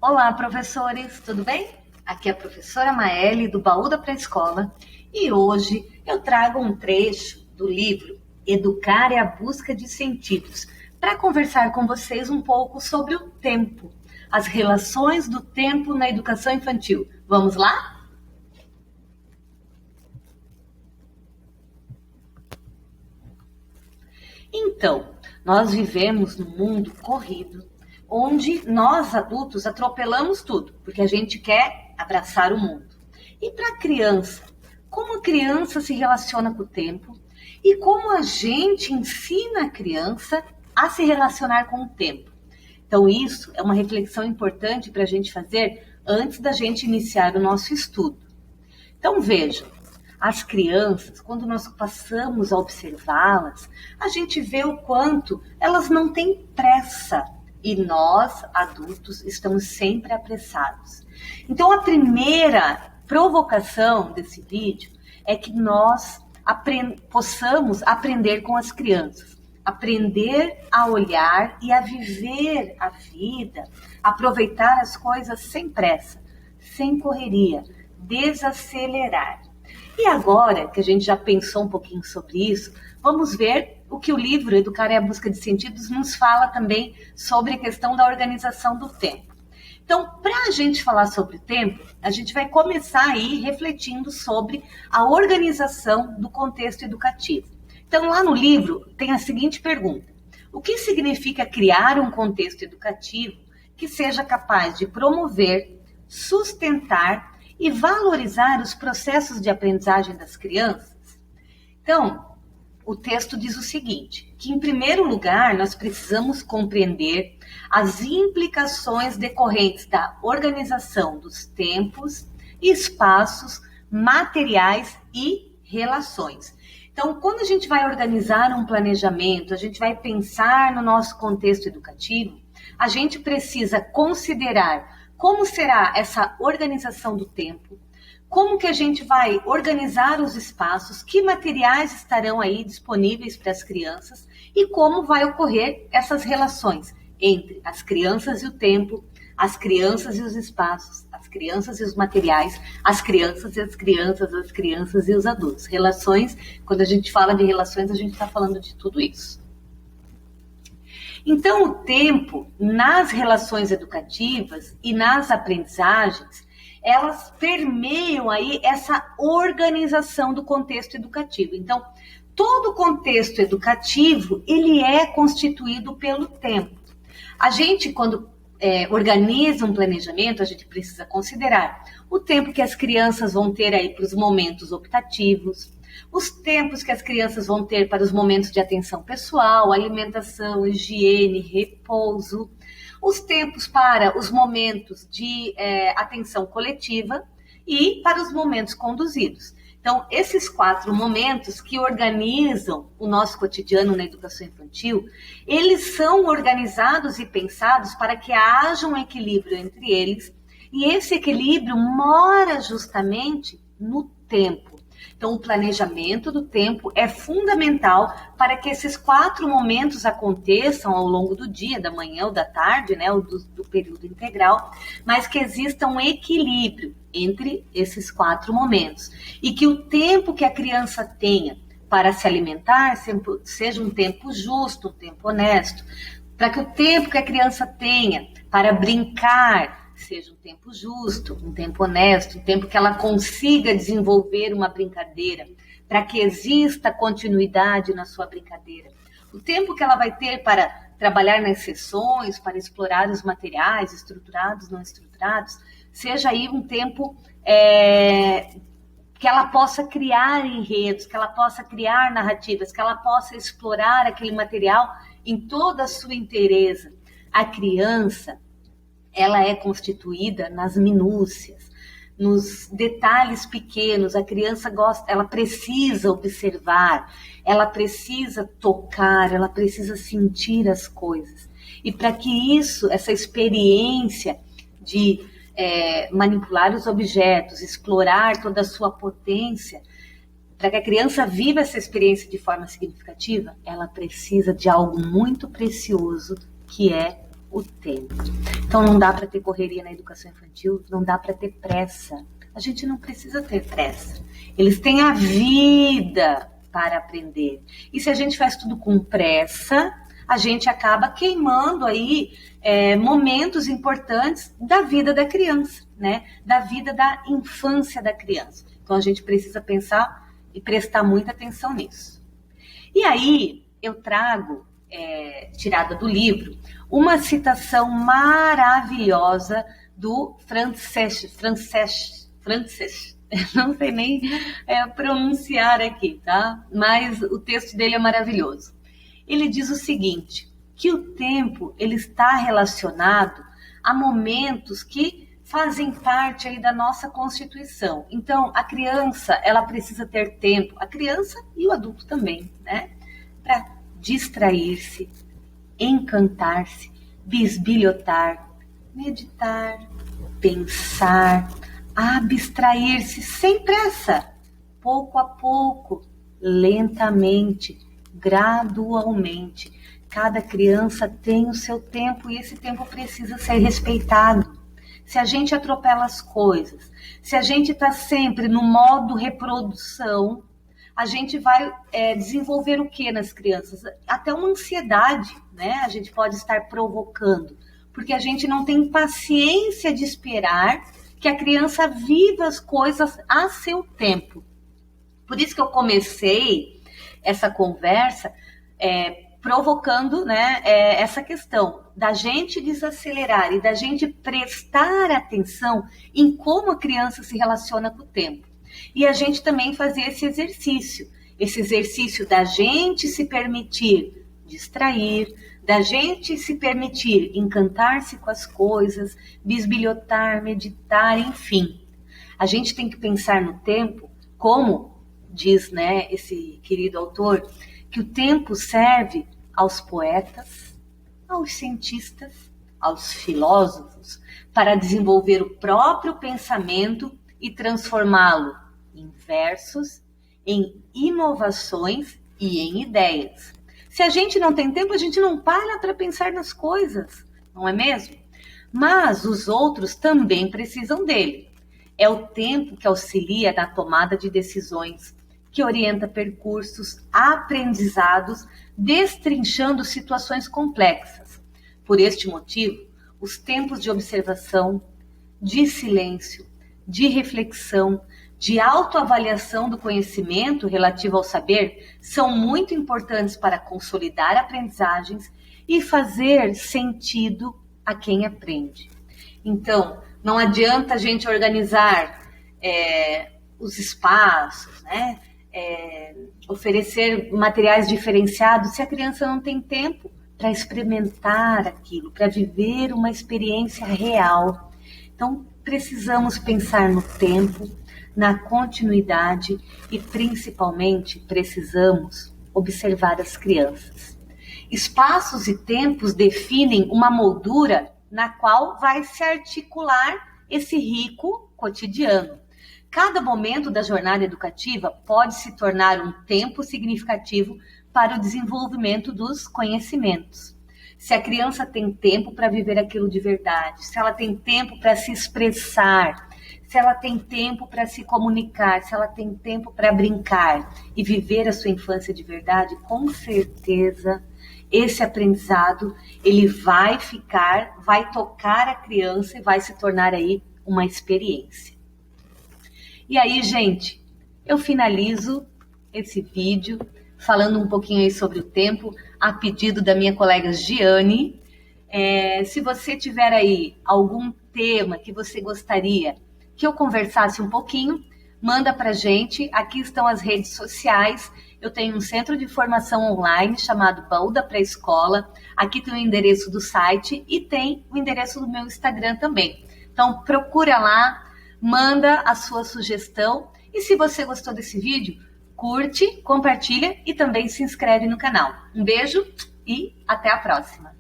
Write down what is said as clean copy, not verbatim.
Olá, professores, tudo bem? Aqui é a professora Maeli, do Baú da Pré-Escola, e hoje eu trago um trecho do livro Educar é a Busca de Sentidos, para conversar com vocês um pouco sobre o tempo, as relações do tempo na educação infantil. Vamos lá? Então, nós vivemos num mundo corrido, onde nós adultos atropelamos tudo, porque a gente quer abraçar o mundo. E para a criança, como a criança se relaciona com o tempo e como a gente ensina a criança a se relacionar com o tempo. Então, isso é uma reflexão importante para a gente fazer antes da gente iniciar o nosso estudo. Então, vejam, as crianças, quando nós passamos a observá-las, a gente vê o quanto elas não têm pressa e nós, adultos, estamos sempre apressados. Então, a primeira provocação desse vídeo é que nós possamos aprender com as crianças, aprender a olhar e a viver a vida, aproveitar as coisas sem pressa, sem correria, desacelerar. E agora que a gente já pensou um pouquinho sobre isso, vamos ver o que o livro Educar é a Busca de Sentidos nos fala também sobre a questão da organização do tempo. Então, para a gente falar sobre o tempo, a gente vai começar aí refletindo sobre a organização do contexto educativo. Então, lá no livro tem a seguinte pergunta: o que significa criar um contexto educativo que seja capaz de promover, sustentar e valorizar os processos de aprendizagem das crianças? Então, o texto diz o seguinte, que em primeiro lugar nós precisamos compreender as implicações decorrentes da organização dos tempos, espaços, materiais e relações. Então, quando a gente vai organizar um planejamento, a gente vai pensar no nosso contexto educativo, a gente precisa considerar como será essa organização do tempo, como que a gente vai organizar os espaços, que materiais estarão aí disponíveis para as crianças e como vai ocorrer essas relações entre as crianças e o tempo, as crianças e os espaços, as crianças e os materiais, as crianças e as crianças, as crianças e os adultos. Relações, quando a gente fala de relações, a gente está falando de tudo isso. Então, o tempo, nas relações educativas e nas aprendizagens, elas permeiam aí essa organização do contexto educativo. Então, todo o contexto educativo, ele é constituído pelo tempo. A gente, quando organiza um planejamento, a gente precisa considerar o tempo que as crianças vão ter aí para os momentos optativos, os tempos que as crianças vão ter para os momentos de atenção pessoal, alimentação, higiene, repouso, os tempos para os momentos de atenção coletiva e para os momentos conduzidos. Então, esses 4 momentos que organizam o nosso cotidiano na educação infantil, eles são organizados e pensados para que haja um equilíbrio entre eles, e esse equilíbrio mora justamente no tempo. Então, o planejamento do tempo é fundamental para que esses 4 momentos aconteçam ao longo do dia, da manhã ou da tarde, né, ou do período integral, mas que exista um equilíbrio entre esses 4 momentos. E que o tempo que a criança tenha para se alimentar seja um tempo justo, um tempo honesto, para que o tempo que a criança tenha para brincar seja um tempo justo, um tempo honesto, um tempo que ela consiga desenvolver uma brincadeira, para que exista continuidade na sua brincadeira. O tempo que ela vai ter para trabalhar nas sessões, para explorar os materiais, estruturados, não estruturados, seja aí um tempo que ela possa criar enredos, que ela possa criar narrativas, que ela possa explorar aquele material em toda a sua inteireza. A criança, ela é constituída nas minúcias, nos detalhes pequenos. A criança gosta, ela precisa observar, ela precisa tocar, ela precisa sentir as coisas. E para que isso, essa experiência de manipular os objetos, explorar toda a sua potência, para que a criança viva essa experiência de forma significativa, ela precisa de algo muito precioso, que é o tempo. Então não dá para ter correria na educação infantil, não dá para ter pressa. A gente não precisa ter pressa. Eles têm a vida para aprender. E se a gente faz tudo com pressa, a gente acaba queimando aí momentos importantes da vida da criança, né? Da vida da infância da criança. Então a gente precisa pensar e prestar muita atenção nisso. E aí eu trago, tirada do livro, uma citação maravilhosa do Frances, não sei nem pronunciar aqui, tá? Mas o texto dele é maravilhoso. Ele diz o seguinte, que o tempo ele está relacionado a momentos que fazem parte aí da nossa constituição. Então, a criança, ela precisa ter tempo, a criança e o adulto também, né? Para distrair-se, encantar-se, bisbilhotar, meditar, pensar, abstrair-se sem pressa, pouco a pouco, lentamente, gradualmente. Cada criança tem o seu tempo e esse tempo precisa ser respeitado. Se a gente atropela as coisas, se a gente está sempre no modo reprodução, a gente vai desenvolver o que nas crianças? Até uma ansiedade, né? A gente pode estar provocando, porque a gente não tem paciência de esperar que a criança viva as coisas a seu tempo. Por isso que eu comecei essa conversa provocando, né, essa questão da gente desacelerar e da gente prestar atenção em como a criança se relaciona com o tempo. E a gente também fazer esse exercício da gente se permitir distrair, da gente se permitir encantar-se com as coisas, bisbilhotar, meditar, enfim. A gente tem que pensar no tempo, como diz, né, esse querido autor, que o tempo serve aos poetas, aos cientistas, aos filósofos, para desenvolver o próprio pensamento e transformá-lo em versos, em inovações e em ideias. Se a gente não tem tempo, a gente não para pensar nas coisas, não é mesmo? Mas os outros também precisam dele. É o tempo que auxilia na tomada de decisões, que orienta percursos, aprendizados, destrinchando situações complexas. Por este motivo, os tempos de observação, de silêncio, de reflexão, de autoavaliação do conhecimento relativo ao saber são muito importantes para consolidar aprendizagens e fazer sentido a quem aprende. Então, não adianta a gente organizar os espaços, né? Oferecer materiais diferenciados se a criança não tem tempo para experimentar aquilo, para viver uma experiência real. Então, precisamos pensar no tempo, na continuidade e, principalmente, precisamos observar as crianças. Espaços e tempos definem uma moldura na qual vai se articular esse rico cotidiano. Cada momento da jornada educativa pode se tornar um tempo significativo para o desenvolvimento dos conhecimentos. Se a criança tem tempo para viver aquilo de verdade, se ela tem tempo para se expressar, se ela tem tempo para se comunicar, se ela tem tempo para brincar e viver a sua infância de verdade, com certeza esse aprendizado ele vai tocar a criança e vai se tornar aí uma experiência. E aí, gente, eu finalizo esse vídeo falando um pouquinho aí sobre o tempo, a pedido da minha colega Giane. Se você tiver aí algum tema que você gostaria que eu conversasse um pouquinho, manda pra gente. Aqui estão as redes sociais. Eu tenho um centro de formação online chamado Baú da Pré-Escola. Aqui tem o endereço do site e tem o endereço do meu Instagram também. Então, procura lá. Manda a sua sugestão e se você gostou desse vídeo, curte, compartilha e também se inscreve no canal. Um beijo e até a próxima!